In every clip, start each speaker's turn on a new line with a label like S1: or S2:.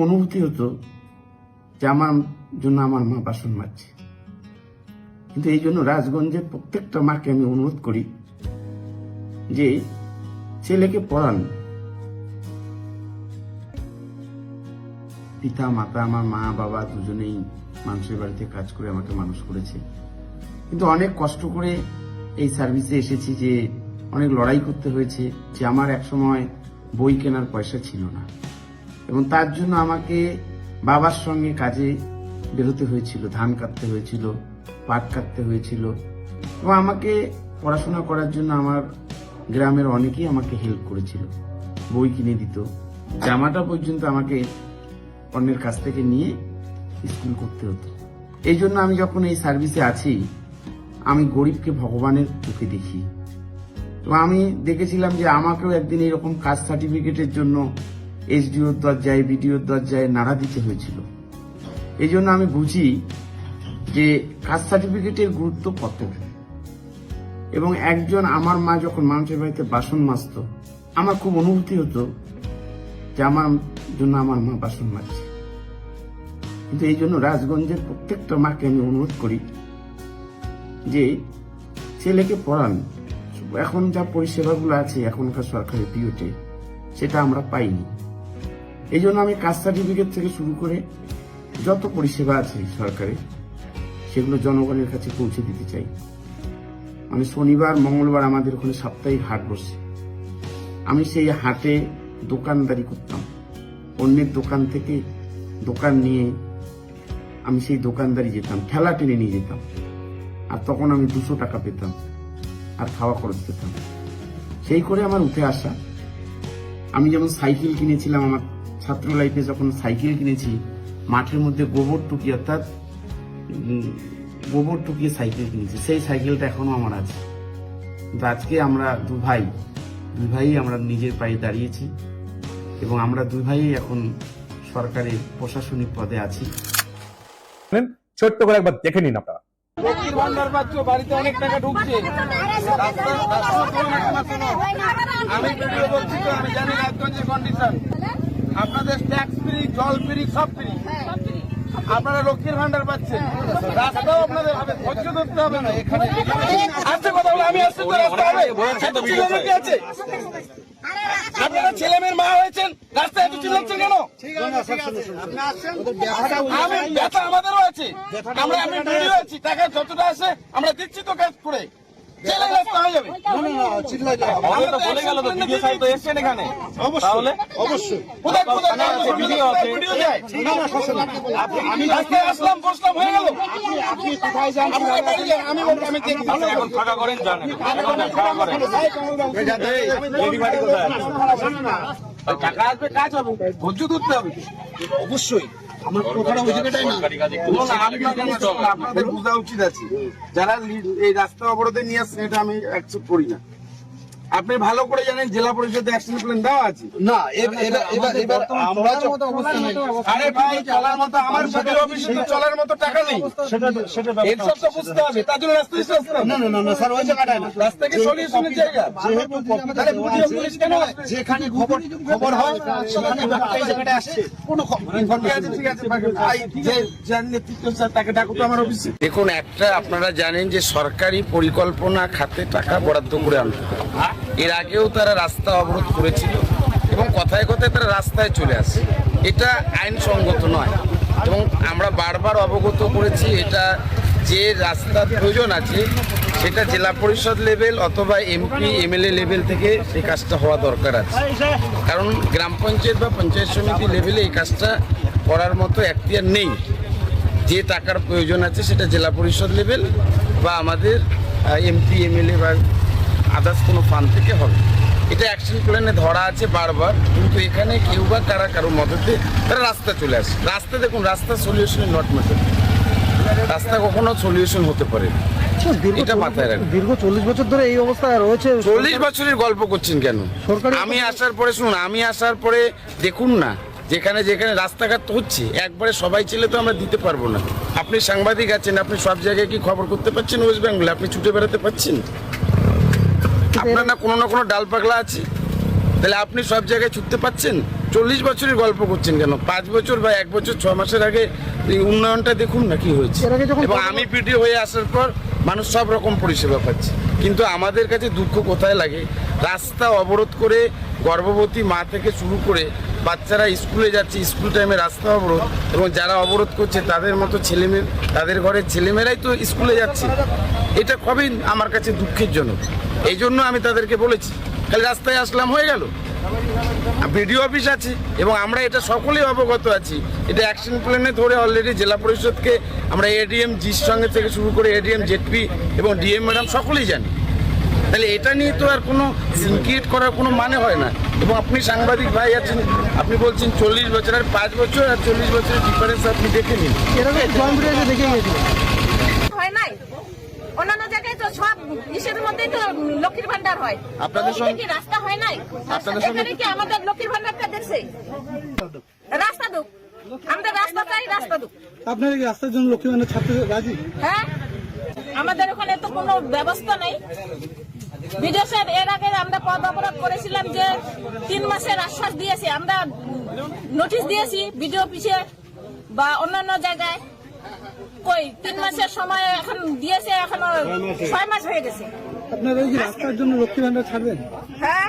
S1: অনুভূতি হতো যে আমার জন্য আমার মা বাসন মাজছে। কিন্তু এই জন্য রাজগঞ্জের প্রত্যেকটা মাকে আমি অনুরোধ করি যে ছেলেকে পড়ান। পিতা মাতা, আমার মা বাবা দুজনেই মানুষের বাড়িতে কাজ করে আমাকে মানুষ করেছে, কিন্তু অনেক কষ্ট করে এই সার্ভিসে এসেছি, যে অনেক লড়াই করতে হয়েছে। যে আমার একসময় বই কেনার পয়সা ছিল না, এবং তার জন্য আমাকে বাবার সঙ্গে কাজে বেরোতে হয়েছিল, ধান কাটতে হয়েছিল, পাট কাটতে হয়েছিল, এবং আমাকে পড়াশোনা করার জন্য আমার গ্রামের অনেকেই আমাকে হেল্প করেছিল, বই কিনে দিত, জামাটা পর্যন্ত আমাকে অন্যের কাছ থেকে নিয়ে স্কুল করতে হতো। এই জন্য আমি যখন এই সার্ভিসে আছি, আমি গরিবকে ভগবানের চোখে দেখি। তো আমি দেখেছিলাম যে আমাকেও একদিন এরকম কাস্ট সার্টিফিকেটের জন্য এসডিওর দরজায়, বিডিওর দরজায় নাড়া দিতে হয়েছিল। এই জন্য আমি বুঝি যে কাস্ট সার্টিফিকেটের গুরুত্ব কত। এবং একজন আমার মা যখন মানুষের বাড়িতে বাসন মাজত, আমার খুব অনুভূতি হতো যে আমার জন্য আমার মা বাসন মাজছে। কিন্তু এই জন্য রাজগঞ্জের প্রত্যেকটা মাকে আমি অনুরোধ করি যে ছেলেকে পড়ান। এখন যা পরিষেবাগুলো আছে এখনকার সরকারি পিওতে, সেটা আমরা পাইনি। এই জন্য আমি কাস্ট সার্টিফিকেট থেকে শুরু করে যত পরিষেবা আছে সরকারি, সেগুলো জনগণের কাছে পৌঁছে দিতে চাই। মানে শনিবার মঙ্গলবার আমাদের ওখানে সাপ্তাহিক হাট বসে, আমি সেই হাটে দোকানদারি করতাম, অন্যের দোকান থেকে দোকান নিয়ে আমি সেই দোকানদারি যেতাম, ঠেলা টেনে নিয়ে যেতাম, আর তখন আমি 200 টাকা পেতাম আর খাওয়া খরচ পেতাম। সেই করে আমার উঠে আসা। আমি যেমন সাইকেল কিনেছিলাম, আমার ছাত্র লাইফে যখন সাইকেল কিনেছি, মাঠের মধ্যে গোবর টুকি, অর্থাৎ গোবর টুকিয়ে সাইকেল কিনেছি, সেই সাইকেলটা এখনো আমার আছে। কিন্তু আজকে আমরা দুই ভাই আমরা নিজের পায়ে দাঁড়িয়েছি, এবং আমরা দুই ভাই এখন সরকারের প্রশাসনিক পদে আছি।
S2: ছোট্ট করে একবার দেখে নিন আপনারা।
S3: লক্ষ্মীর ভান্ডার পাচ্ছ, বাড়িতে অনেক টাকা ঢুকছে। আমি ভিডিও বলছি তো, আমি জানি রাজগঞ্জের কন্ডিশন। আপনাদের ট্যাক্স ফ্রি, জল ফ্রি, সব ফ্রি। আপনারা লক্ষ্মীর ভান্ডার পাচ্ছেন, রাস্তাও আপনাদের হবে, ধৈর্য ধরতে হবে না। এখানে আসছে কথা বলে আমি আসছি তো, রাস্তা হবে আছে। আপনারা ছেলে মেয়ের মা হয়েছেন, রাস্তায় এত চিল্লাচ্ছেন কেন? আমি ব্যথা আমাদেরও আছে, আমি ভিডিও আছি, টাকা যতটা আসে আমরা দিচ্ছি তো কাজ করে। আসলাম বসলাম হয়ে গেল, টাকা আসবে, কাজ হবে, ধৈর্য ধরতে হবে। অবশ্যই আমার কথাটা ওই জায়গাটাই না, আপনাদের বোঝা উচিত আছে। যারা এই রাস্তা অবরোধে নিয়ে আসছেন, এটা আমি অ্যাকসেপ্ট করি না। আপনি ভালো করে জানেন জেলা পরিষদে অ্যাকশন প্ল্যান দেওয়া আছে না। আরে ভাই, চলার মতো আমার সাথে অফিসে চলার মতো টাকা নেই, এসব তো বুঝতে হবে। তার জন্য রাস্তায় না স্যার, ওই জায়গাটায় না, রাস্তাকে সলিউশনের জায়গা। তাহলে পুলিশ কেন যেখানে খবর হয় সেখানে এই জায়গাটা আসছে, কোনো ঠিক আছে ভাই, যে নেতৃত্ব স্যার তাকে ডাকো তো আমার অফিসে। দেখুন, একটা আপনারা জানেন যে সরকারি পরিকল্পনা খাতে টাকা বরাদ্দ করে আনতে হয়। এর আগেও তারা রাস্তা অবরোধ করেছিল, এবং কথায় কথায় তারা রাস্তায় চলে আসে। এটা আইনসঙ্গত নয়, এবং আমরা বারবার অবগত করেছি, এটা যে রাস্তার প্রয়োজন আছে সেটা জেলা পরিষদ লেভেল অথবা এমপি এমএলএ লেভেল থেকে সেই কাজটা হওয়া দরকার আছে। কারণ গ্রাম পঞ্চায়েত বা পঞ্চায়েত সমিতি লেভেলে এই কাজটা করার মতো এখতিয়ার নেই। যে টাকার প্রয়োজন আছে সেটা জেলা পরিষদ লেভেল বা আমাদের এমপি এমএলএ বা আদার্স কোনো ফান্ড থেকে হবে। এটা অ্যাকশন প্ল্যানে ধরা আছে বারবার, কিন্তু এখানে কেউ বা কারো মদতে তারা রাস্তা চলে আসে। রাস্তা দেখুন, রাস্তা সলিউশন নট মেথড, রাস্তা কখনো সলিউশন হতে পারে না, এটা মাথায় রাখবেন।
S4: দীর্ঘ 40 বছর ধরে এই অবস্থা রয়েছে।
S1: 40 বছরের গল্প করছেন কেন? আমি আসার পরে শুনুন, আমি আসার পরে দেখুন না, যেখানে যেখানে রাস্তাঘাট হচ্ছে একবারে সবাই ছেলে তো আমরা দিতে পারবো না। আপনি সাংবাদিক আছেন, আপনি সব জায়গায় কি খবর করতে পারছেন? ওয়েস্ট বেঙ্গলে আপনি ছুটে বেড়াতে পারছেন? আপনার না কোনো ডাল পাগলা আছে? তাহলে আপনি সব জায়গায় ছুটতে পারছেন? 40 বছরের গল্প করছেন কেন? 5 বছর বা 1 বছর 6 মাসের আগে এই উন্নয়নটা দেখুন না কি হয়েছে।
S4: এর আগে যখন
S1: এবং আমি পিডিও হয়ে আসার পর মানুষ সব রকম পরিষেবা পাচ্ছে, কিন্তু আমাদের কাছে দুঃখ কোথায় লাগে, রাস্তা অবরোধ করে গর্ভবতী মা থেকে শুরু করে বাচ্চারা স্কুলে যাচ্ছে, স্কুল টাইমে রাস্তা অবরোধ, এবং যারা অবরোধ করছে তাদের মতো ছেলেমেয়ে, তাদের ঘরের ছেলেমেয়েরাই তো স্কুলে যাচ্ছে। এটা কবে আমার কাছে দুঃখের জন্য। এই জন্য আমি তাদেরকে বলেছি, খালি রাস্তায় আসলাম হয়ে গেল। বিডিও অফিস আছে এবং আমরা এটা সকলেই অবগত আছি। এটা অ্যাকশন প্ল্যানে ধরে অলরেডি জেলা পরিষদকে আমরা এডিএম জির সঙ্গে থেকে শুরু করে এডিএম জেডপি এবং ডিএম ম্যাডাম সকলেই জানি। তাহলে এটা নিয়ে তো আর কোনো সিনক্রিয়েট করার কোনো মানে হয় না। এবং আপনি সাংবাদিক ভাই আছেন, আপনি বলছেন 40 বছর, আর 5 বছর আর 40 বছরের ডিফারেন্স আপনি দেখে নিন।
S4: এর আগে জয়েন্ট ব্রিজে দেখে গিয়েছিল।
S5: হয় নাই, অন্যান্য জায়গায় তো সব ইসের মধ্যেই তো লক্ষ্মীর ভান্ডার হয়।
S1: আপনাদের
S5: তো
S1: সঙ্গে-
S5: এদিকে কি রাস্তা হয় নাই?
S1: আপনাদের সঙ্গে-
S5: এখানে কি আমাদের লক্ষ্মীর ভান্ডারটা দেখছে? রাস্তা দুক, আমাদের রাস্তা চাই, রাস্তা দুক।
S4: আপনারা কি রাস্তার জন্য লক্ষ্মী ভান্ডার ছাড়তে রাজি?
S5: হ্যাঁ, আমাদের ওখানে তো কোনো ব্যবস্থা নেই। বিডিও স্যার এর আগে আমরা পদ অবরোধ করেছিলাম যে 3 মাসের আশ্বাস দিয়েছে, আমরা নোটিশ দিয়েছি বিডিও অফিসে বা অন্যান্য জায়গায়। কই 3 মাসের সময় এখন দিয়েছে, এখনো 6 মাস হয়ে গেছে।
S4: আপনারা কি রাস্তার জন্য লক্ষ্মী ভান্ডার ছাড়বেন?
S5: হ্যাঁ,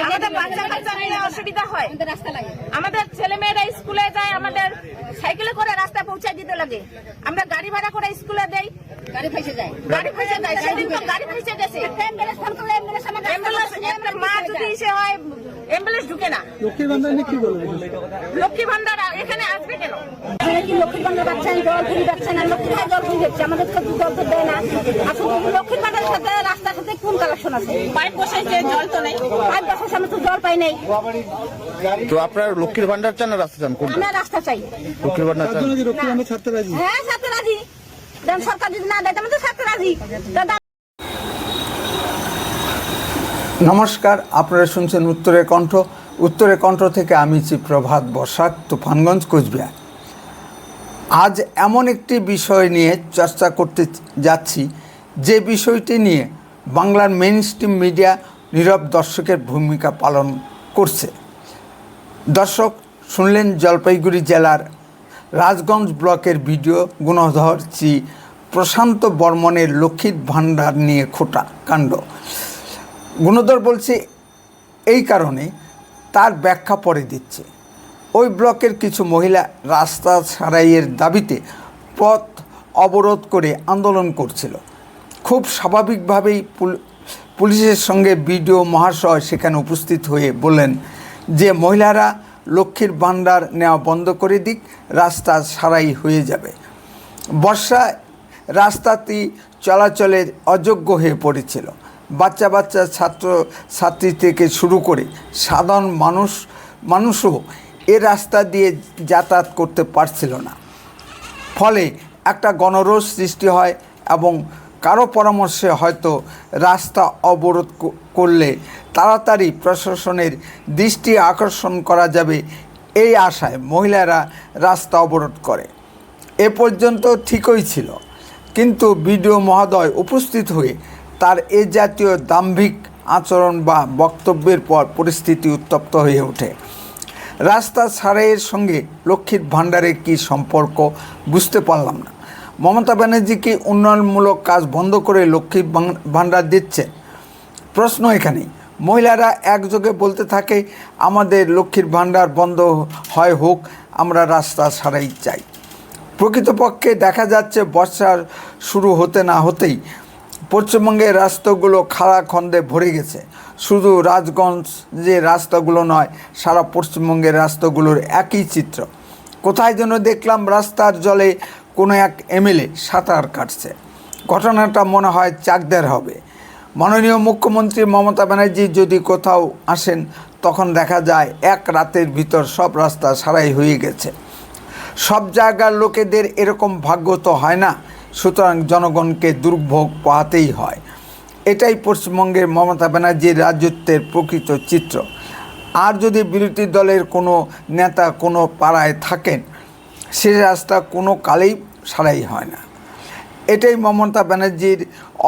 S5: আমাদের বাচ্চা কাচ্চা নিয়ে অসুবিধা হয়, আমাদের ছেলে মেয়েরা স্কুলে যায়, আমাদের সাইকেলে করে রাস্তায় পৌঁছায় দিতে লাগে। আমরা গাড়ি ভাড়া করে স্কুলে দেই, গাড়ি ফেসে যায়, সেদিন তো গাড়ি ফেসে গেছে। অ্যাম্বুলেন্স, একটা মা যদি সে হয় অ্যাম্বুলেন্স ঢুকে না।
S4: লক্ষ্মী ভান্ডার নিয়ে কি বলবেন?
S5: লক্ষ্মী ভান্ডার এখানে আসবে কেন?
S6: কি লক্ষ্মীর ভান্ডার পাচ্ছেন, জল ফ্রি পাচ্ছেন, আর লক্ষ্মীর ভাই জল ফ্রি দিচ্ছে, আমাদের তো জল তো দেয় না। আসলে লক্ষ্মীর ভান্ডারের সাথে রাস্তার সাথে কোন কালেকশন আছে?
S5: পাইপ বসাইছে, জল তো নেই।
S6: 5 বছর সামনে তো জল পাই নাই।
S3: তো আপনার লক্ষ্মীর ভান্ডার চান না রাস্তা চান? কোনটা?
S6: আমরা রাস্তা চাই।
S3: লক্ষ্মীর ভান্ডার
S4: তার
S3: চান?
S4: জন্য কি লক্ষ্মী ভান্ডার ছাড়তে রাজি?
S6: হ্যাঁ, ছাড়তে রাজি। দেন সরকার যদি না দেয়, আমাদের ছাড়তে রাজি। দাদা
S7: নমস্কার, আপনারা শুনছেন উত্তরের কণ্ঠ। উত্তরের কণ্ঠ থেকে আমি প্রভাত বসাক, তুফানগঞ্জ, কোচবিহার। আজ এমন একটি বিষয় নিয়ে চর্চা করতে যাচ্ছি, যে বিষয়টি নিয়ে বাংলার মেইন স্ট্রিম মিডিয়া নীরব দর্শকের ভূমিকা পালন করছে। দর্শক শুনলেন জলপাইগুড়ি জেলার রাজগঞ্জ ব্লকের ভিডিও গুণধর শ্রী প্রশান্ত বর্মনের লক্ষ্মীর ভাণ্ডার নিয়ে খোটা কাণ্ড। গুণধর বলছে এই কারণে, তার ব্যাখ্যা পরে দিচ্ছে। ওই ব্লকের কিছু মহিলা রাস্তা সারাইয়ের দাবিতে পথ অবরোধ করে আন্দোলন করছিল। খুব স্বাভাবিকভাবেই পুলিশের সঙ্গে বিডিও মহাশয় সেখানে উপস্থিত হয়ে বললেন যে মহিলারা লক্ষ্মীর ভাণ্ডার নেওয়া বন্ধ করে দিক, রাস্তা সারাই হয়ে যাবে। বর্ষায় রাস্তাটি চলাচলের অযোগ্য হয়ে পড়েছিল। বাচ্চা বাচ্চা ছাত্র ছাত্রী থেকে শুরু করে সাধারণ মানুষও এ রাস্তা দিয়ে যাতায়াত করতে পারছিল না। ফলে একটা গণরোষ সৃষ্টি হয় এবং কারো পরামর্শে হয়তো রাস্তা অবরোধ করলে তাড়াতাড়ি প্রশাসনের দৃষ্টি আকর্ষণ করা যাবে, এই আশায় মহিলারা রাস্তা অবরোধ করে। এ পর্যন্ত ঠিকই ছিল, কিন্তু বিডিও মহোদয় উপস্থিত হয়ে তার এ জাতীয় দাম্ভিক আচরণ বা বক্তব্যের পর পরিস্থিতি উত্তপ্ত হয়ে ওঠে। রাস্তা সারাইয়ের সঙ্গে লক্ষ্মীর ভাণ্ডারের কী সম্পর্ক বুঝতে পারলাম না। মমতা ব্যানার্জি কি উন্নয়নমূলক কাজ বন্ধ করে লক্ষ্মীর ভাণ্ডার দিচ্ছে? প্রশ্ন এখানেই। মহিলারা একযোগে বলতে থাকে আমাদের লক্ষ্মীর ভাণ্ডার বন্ধ হয় হোক, আমরা রাস্তা সারাই চাই। প্রকৃতপক্ষে দেখা যাচ্ছে বর্ষা শুরু হতে না হতেই পশ্চিমবঙ্গের রাস্তাগুলো খাড়াখন্দে ভরে গেছে। শুধু রাজগঞ্জ যে রাস্তাগুলো নয়, সারা পশ্চিমবঙ্গের রাস্তাগুলোর একই চিত্র। কোথায় যেন দেখলাম রাস্তার জলে কোনো এক এমএলএ সাঁতার কাটছে। ঘটনাটা মনে হয় চাকদার হবে। মাননীয় মুখ্যমন্ত্রী মমতা ব্যানার্জি যদি কোথাও আসেন, তখন দেখা যায় এক রাতের ভিতর সব রাস্তা সারাই হয়ে গেছে। সব জায়গার লোকেদের এরকম ভাগ্য তো হয় না, সুতরাং জনগণকে দুর্ভোগ পোহাতেই হয়। এটাই পশ্চিমবঙ্গের মমতা ব্যানার্জির রাজত্বের প্রকৃত চিত্র। আর যদি বিরোধী দলের কোনো নেতা কোনো পাড়ায় থাকেন, সে রাস্তা কোনো কালেই সারাই হয় না। এটাই মমতা ব্যানার্জির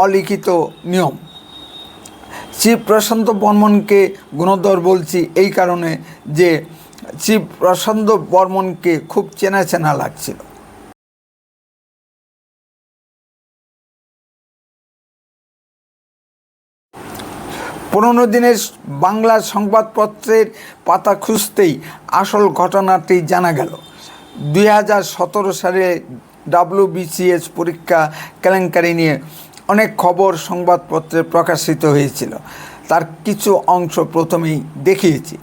S7: অলিখিত নিয়ম। শ্রী প্রশান্ত বর্মনকে গুণধর বলছি এই কারণে যে চিফ প্রশান্ত বর্মনকে খুব চেনা চেনা লাগছিল। 15 দিনের বাংলা সংবাদপত্রের পাতা খুঁজতেই আসল ঘটনাটি জানা গেল। 2017 সালে WBCS পরীক্ষা কেলেঙ্কারি নিয়ে অনেক খবর সংবাদপত্রে প্রকাশিত হয়েছিল, তার কিছু অংশ প্রথমেই দেখিয়েছি।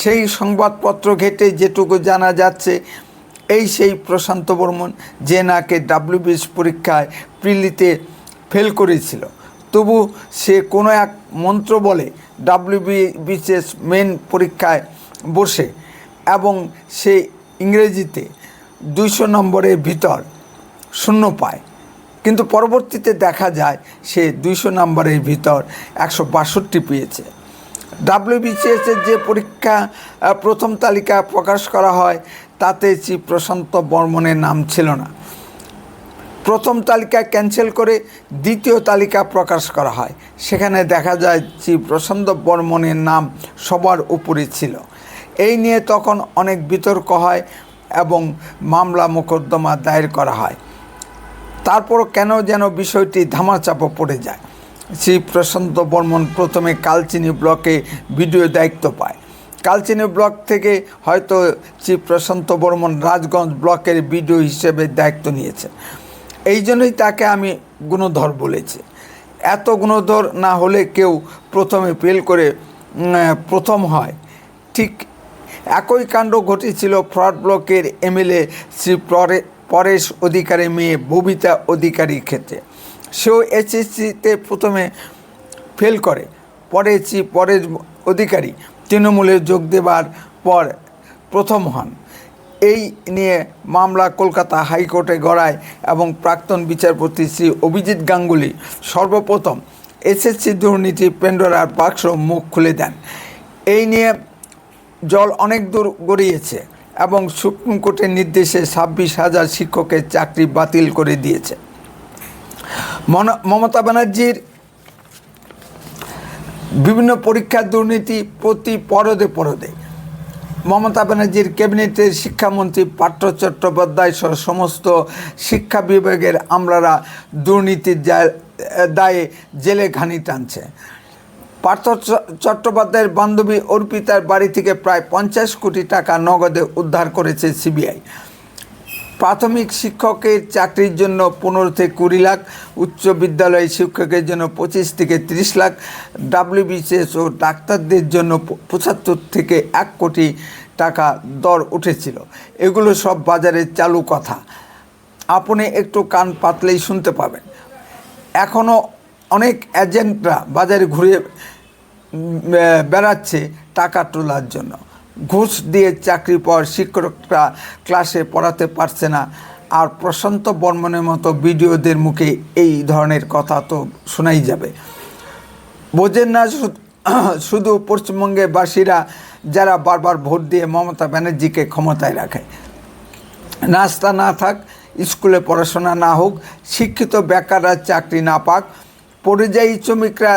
S7: সেই সংবাদপত্র ঘেঁটে যেটুকু জানা যাচ্ছে, সেই প্রশান্ত বর্মন যে নাকি WBCS পরীক্ষায় প্রিলিতে ফেল করেছিল, তবু সে কোনো এক মন্ত্র বলে WBCS মেন পরীক্ষায় বসে এবং সে ইংরেজিতে 200 নম্বরের ভিতর শূন্য পায়। কিন্তু পরবর্তীতে দেখা যায় সে 200 নম্বরের ভিতর 162 পেয়েছে। WBCS-এর যে পরীক্ষা প্রথম তালিকা প্রকাশ করা হয় তাতে চিফ প্রশান্ত বর্মনের নাম ছিল না। প্রথম তালিকা ক্যান্সেল করে দ্বিতীয় তালিকা প্রকাশ করা হয়, সেখানে দেখা যায় চিফ প্রশান্ত বর্মনের নাম সবার উপরে ছিল। এই নিয়ে তখন অনেক বিতর্ক হয় এবং মামলা মোকদ্দমা দায়ের করা হয়। তারপর কেন যেন বিষয়টি ধামাচাপা পড়ে যায়। চিফ প্রশান্ত বর্মন প্রথমে কালচিনি ব্লকে ভিডিও দায়িত্ব পায়। কালচিনি ব্লক থেকে হয়তো চিফ প্রশান্ত বর্মন রাজগঞ্জ ব্লকের ভিডিও হিসেবে দায়িত্ব নিয়েছে। এই জন্যই তাকে আমি গুণধর বলেছি। এত গুণধর না হলে কেউ প্রথমে ফেল করে প্রথম হয়। ঠিক একই কাণ্ড ঘটেছিল ফ্রড ব্লকের MLA শ্রী পরেশ অধিকারী মেয়ে ববিতা অধিকারীর ক্ষেত্রে। সেও SSC-তে প্রথমে ফেল করে, পরে পরেশ অধিকারী তৃণমূলে যোগ দেবার পর প্রথম হন। এই নিয়ে মামলা কলকাতা হাইকোর্টে গড়ায় এবং প্রাক্তন বিচারপতি শ্রী অভিজিৎ গাঙ্গুলি সর্বপ্রথম SSC দুর্নীতি পেন্ডোরার বাক্স মুখ খুলে দেন। এই নিয়ে জল অনেক দূর গড়িয়েছে এবং সুপ্রিম কোর্টের নির্দেশে 26,000 শিক্ষকের চাকরি বাতিল করে দিয়েছে। মমতা ব্যানার্জির বিভিন্ন পরীক্ষার দুর্নীতি প্রতি পরদে পরদে। মমতা ব্যানার্জির ক্যাবিনেটের শিক্ষামন্ত্রী পার্থ চট্টোপাধ্যায় সহ সমস্ত শিক্ষা বিভাগের আমলারা দুর্নীতির দায়ে জেলে ঘানি টানছে। পার্থ চট্টোপাধ্যায়ের বান্ধবী অর্পিতার বাড়ি থেকে প্রায় 50 কোটি টাকা নগদে উদ্ধার করেছে CBI। প্রাথমিক শিক্ষকের চাকরির জন্য 15 থেকে 20 লাখ, উচ্চ বিদ্যালয়ের শিক্ষকের জন্য 25 থেকে 30 লাখ, WBCS ও ডাক্তারদের জন্য 75 থেকে 1 কোটি টাকা দর উঠেছিল। এগুলো সব বাজারে চালু কথা, আপনি একটু কান পাতলেই শুনতে পাবেন। এখনও অনেক এজেন্টরা বাজারে ঘুরে বেড়াচ্ছে টাকা তোলার জন্য। ঘুষ দিয়ে চাকরি পাওয়ার শিক্ষকরা ক্লাসে পড়াতে পারছে না, আর প্রশান্ত বর্মনের মতো ভিডিওদের মুখে এই ধরনের কথা তো শোনাই যাবে। বোঝেন না শুধু পশ্চিমবঙ্গের বাসীরা যারা বারবার ভোট দিয়ে মমতা ব্যানার্জিকে ক্ষমতায় রাখে। নাস্তা না থাক, স্কুলে পড়াশোনা না হোক, শিক্ষিত বেকাররা চাকরি না পাক, পরিযায়ী শ্রমিকরা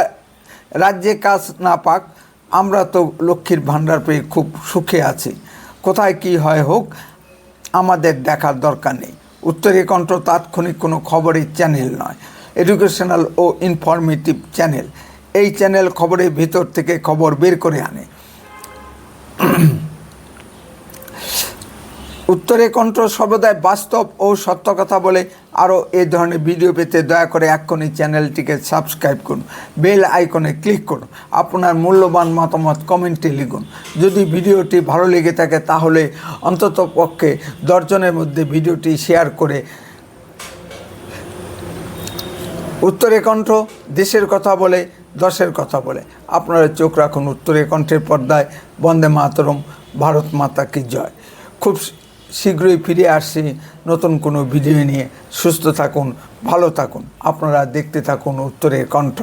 S7: রাজ্যে কাজ না পাক, আমরা তো লক্ষ্মীর ভাণ্ডার পেয়ে খুব সুখে আছি। কোথায় কি হয় হোক, আমাদের দেখার দরকার নেই। উত্তরের কণ্ঠ তাৎক্ষণিক কোনো খবরের চ্যানেল নয়, এডুকেশনাল ও ইনফরমেটিভ চ্যানেল। এই চ্যানেল খবরের ভিতর থেকে খবর বের করে আনে। উত্তরের কণ্ঠ সর্বদাই বাস্তব ও সত্য কথা বলে। আরও এই ধরনের ভিডিও পেতে দয়া করে এক্ষুনি চ্যানেলটিকে সাবস্ক্রাইব করুন, বেল আইকনে ক্লিক করুন, আপনার মূল্যবান মতামত কমেন্টে লিখুন। যদি ভিডিওটি ভালো লেগে থাকে তাহলে অন্তত পক্ষে 10 জনের মধ্যে ভিডিওটি শেয়ার করে। উত্তরের কণ্ঠ দেশের কথা বলে, দশের কথা বলে। আপনারা চোখ রাখুন উত্তরের কণ্ঠের পর্দায়। বন্দে মাতরম, ভারত মাতা কি জয়। খুব শীঘ্রই ফিরে আসছি নতুন কোনো ভিডিও নিয়ে। সুস্থ থাকুন, ভালো থাকুন, আপনারা দেখতে থাকুন উত্তরের কণ্ঠ।